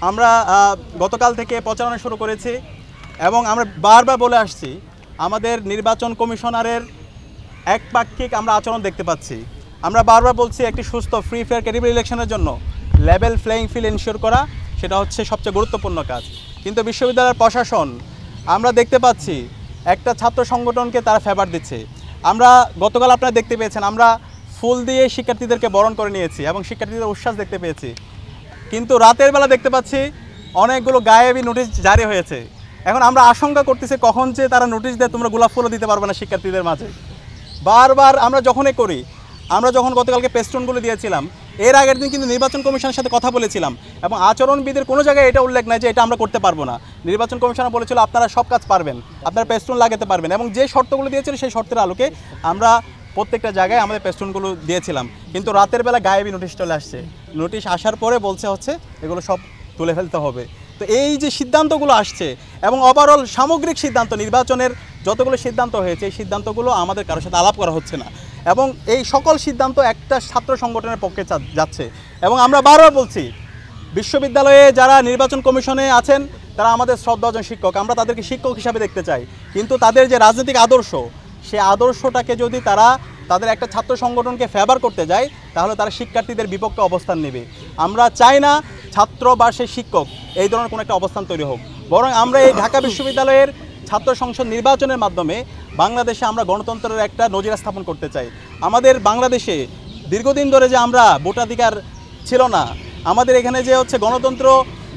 আমরা গতকাল থেকে প্রচারণা শুরু করেছি এবং আমরা বারবার বলে আসছি আমাদের নির্বাচন কমিশনারের একপাক্ষিক আমরা আচরণ দেখতে পাচ্ছি। আমরা বারবার বলছি একটি সুস্থ ফ্রি ফেয়ার ক্রেডিবল ইলেকশনের জন্য লেভেল প্লেইং ফিল্ড এনশিওর করা সেটা হচ্ছে সবচেয়ে গুরুত্বপূর্ণ কাজ। কিন্তু বিশ্ববিদ্যালয়ের প্রশাসন আমরা দেখতে পাচ্ছি একটা ছাত্র সংগঠনকে তারা ফেভার দিচ্ছে। আমরা গতকাল আপনারা দেখতে পেয়েছেন আমরা ফুল দিয়ে শিক্ষার্থীদেরকে বরণ করে নিয়েছি এবং শিক্ষার্থীদের উচ্ছ্বাস দেখতে পেয়েছি। কিন্তু রাতের বেলা দেখতে পাচ্ছি অনেকগুলো গায়েবী নোটিশ জারি হয়েছে। এখন আমরা আশঙ্কা করতেছি কখন যে তারা নোটিশ দেয় তোমরা গোলাপ ফুলও দিতে পারবে না শিক্ষার্থীদের মাঝে। বারবার আমরা যখনই করি, আমরা যখন গতকালকে পেস্টনগুলো দিয়েছিলাম এর আগের দিন কিন্তু নির্বাচন কমিশনের সাথে কথা বলেছিলাম এবং আচরণবিধির কোনো জায়গায় এটা উল্লেখ নাই যে এটা আমরা করতে পারবো না। নির্বাচন কমিশনার বলেছিল আপনারা সব কাজ পারবেন, আপনারা পেস্টন লাগাতে পারবেন এবং যে শর্তগুলো দিয়েছিল সেই শর্তের আলোকে আমরা প্রত্যেকটা জায়গায় আমাদের পেস্টনগুলো দিয়েছিলাম। কিন্তু রাতের বেলা গায়েবী নোটিশ চলে আসছে। নোটিশ আসার পরে বলছে হচ্ছে এগুলো সব তুলে ফেলতে হবে। তো এই যে সিদ্ধান্তগুলো আসছে এবং ওভারঅল সামগ্রিক সিদ্ধান্ত নির্বাচনের যতগুলো সিদ্ধান্ত হয়েছে এই সিদ্ধান্তগুলো আমাদের কারোর সাথে আলাপ করা হচ্ছে না এবং এই সকল সিদ্ধান্ত একটা ছাত্র সংগঠনের পক্ষে যাচ্ছে। এবং আমরা বারবার বলছি বিশ্ববিদ্যালয়ে যারা নির্বাচন কমিশনে আছেন তারা আমাদের শ্রদ্ধাভাজন শিক্ষক, আমরা তাদেরকে শিক্ষক হিসাবে দেখতে চাই। কিন্তু তাদের যে রাজনৈতিক আদর্শ সেই আদর্শটাকে যদি তারা তাদের একটা ছাত্র সংগঠনকে ফেভার করতে যায় তাহলে তারা শিক্ষার্থীদের বিপক্ষে অবস্থান নেবে। আমরা চাই না ছাত্র বা সেই শিক্ষক এই ধরনের কোনো একটা অবস্থান তৈরি হোক, বরং আমরা এই ঢাকা বিশ্ববিদ্যালয়ের ছাত্র সংসদ নির্বাচনের মাধ্যমে বাংলাদেশে আমরা গণতন্ত্রের একটা নজির স্থাপন করতে চাই। আমাদের বাংলাদেশে দীর্ঘদিন ধরে যে আমরা ভোটাধিকার ছিল না, আমাদের এখানে যে হচ্ছে গণতন্ত্র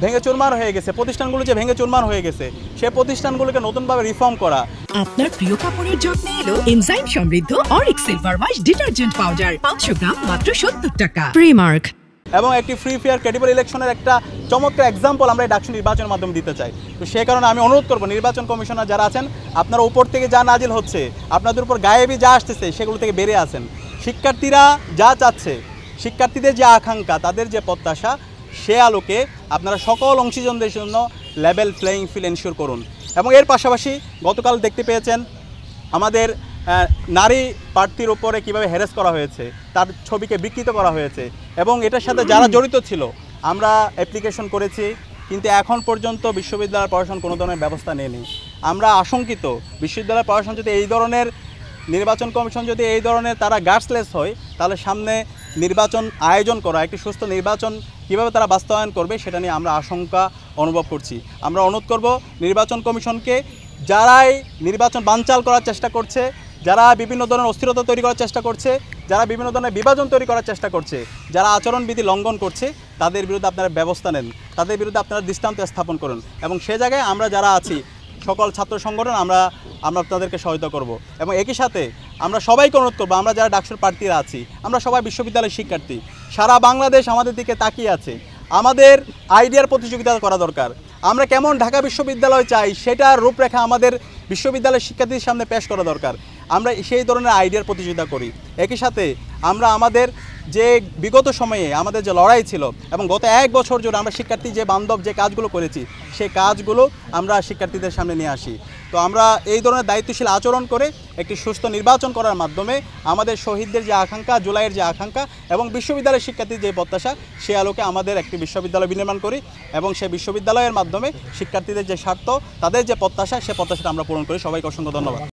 ভেঙে চুরমার হয়ে গেছে, প্রতিষ্ঠানগুলো যে ভেঙে চুরমার হয়ে গেছে সেই প্রতিষ্ঠানগুলোকে নতুনভাবে রিফর্ম করা। আপনার প্রিয় কাপড়ের যত্নে এলো এনজাইম সমৃদ্ধ Arik silver wash detergent powder 500 গ্রাম মাত্র 70 টাকা। প্রিমার্ক এবং একটি ফ্রি ফেয়ার ক্রেডিবল ইলেকশনের একটা চমৎকার এক্সাম্পল আমরা এই ডাকসু নির্বাচনের মাধ্যমে দিতে চাই। তো সেই কারণে আমি অনুরোধ করব নির্বাচন কমিশনার যারা আছেন আপনারা উপর থেকে যা নাজিল হচ্ছে, আপনাদের উপর গায়েবী যা আসতেছে সেগুলো থেকে বেরিয়ে আসেন। শিক্ষার্থীরা যা চাচ্ছে, শিক্ষার্থীদের যে আকাঙ্ক্ষা, তাদের যে প্রত্যাশা, সে আলোকে আপনারা সকল অংশীজনদের জন্য লেভেল প্লেইং ফিল্ড এনশিওর করুন। এবং এর পাশাপাশি গতকাল দেখতে পেয়েছেন আমাদের নারী প্রার্থীর ওপরে কীভাবে হ্যারাস করা হয়েছে, তার ছবিকে বিকৃত করা হয়েছে এবং এটার সাথে যারা জড়িত ছিল আমরা অ্যাপ্লিকেশন করেছি, কিন্তু এখন পর্যন্ত বিশ্ববিদ্যালয় প্রশাসন কোনো ধরনের ব্যবস্থা নেয়নি। আমরা আশঙ্কিত বিশ্ববিদ্যালয় প্রশাসন যদি এই ধরনের, নির্বাচন কমিশন যদি এই ধরনের তারা গার্ডসলেস হয় তাহলে সামনে নির্বাচন আয়োজন করা, একটি সুস্থ নির্বাচন কীভাবে তারা বাস্তবায়ন করবে সেটা নিয়ে আমরা আশঙ্কা অনুভব করছি। আমরা অনুরোধ করব নির্বাচন কমিশনকে, যারাই নির্বাচন বানচাল করার চেষ্টা করছে, যারা বিভিন্ন ধরনের অস্থিরতা তৈরি করার চেষ্টা করছে, যারা বিভিন্ন ধরনের বিভাজন তৈরি করার চেষ্টা করছে, যারা আচরণবিধি লঙ্ঘন করছে তাদের বিরুদ্ধে আপনারা ব্যবস্থা নেন, তাদের বিরুদ্ধে আপনারা দৃষ্টান্ত স্থাপন করুন এবং সে জায়গায় আমরা যারা আছি সকল ছাত্র সংগঠন আমরা আপনাদেরকে সহায়তা করব। এবং একই সাথে আমরা সবাইকে অনুরোধ করবো, আমরা যারা ডাকসুর প্রার্থীরা আছি আমরা সবাই বিশ্ববিদ্যালয়ের শিক্ষার্থী, সারা বাংলাদেশ আমাদের দিকে তাকিয়ে আছে। আমাদের আইডিয়ার প্রতিযোগিতা করা দরকার। আমরা কেমন ঢাকা বিশ্ববিদ্যালয় চাই সেটার রূপরেখা আমাদের বিশ্ববিদ্যালয়ের শিক্ষার্থীদের সামনে পেশ করা দরকার। আমরা সেই ধরনের আইডিয়ার প্রতিযোগিতা করি। একই সাথে আমরা আমাদের যে বিগত সময়ে আমাদের যে লড়াই ছিল এবং গত 1 বছর জুড়ে আমরা শিক্ষার্থী যে বান্ধব যে কাজগুলো করেছি সেই কাজগুলো আমরা শিক্ষার্থীদের সামনে নিয়ে আসি। তো আমরা এই ধরনের দায়িত্বশীল আচরণ করে একটি সুস্থ নির্বাচন করার মাধ্যমে আমাদের শহীদদের যে আকাঙ্ক্ষা, জুলাইয়ের যে আকাঙ্ক্ষা এবং বিশ্ববিদ্যালয়ের শিক্ষার্থীর যে প্রত্যাশা সে আলোকে আমাদের একটি বিশ্ববিদ্যালয় বিনির্মাণ করি এবং সেই বিশ্ববিদ্যালয়ের মাধ্যমে শিক্ষার্থীদের যে স্বার্থ, তাদের যে প্রত্যাশা সে প্রত্যাশাটা আমরা পূরণ করি। সবাইকে অসংখ্য ধন্যবাদ।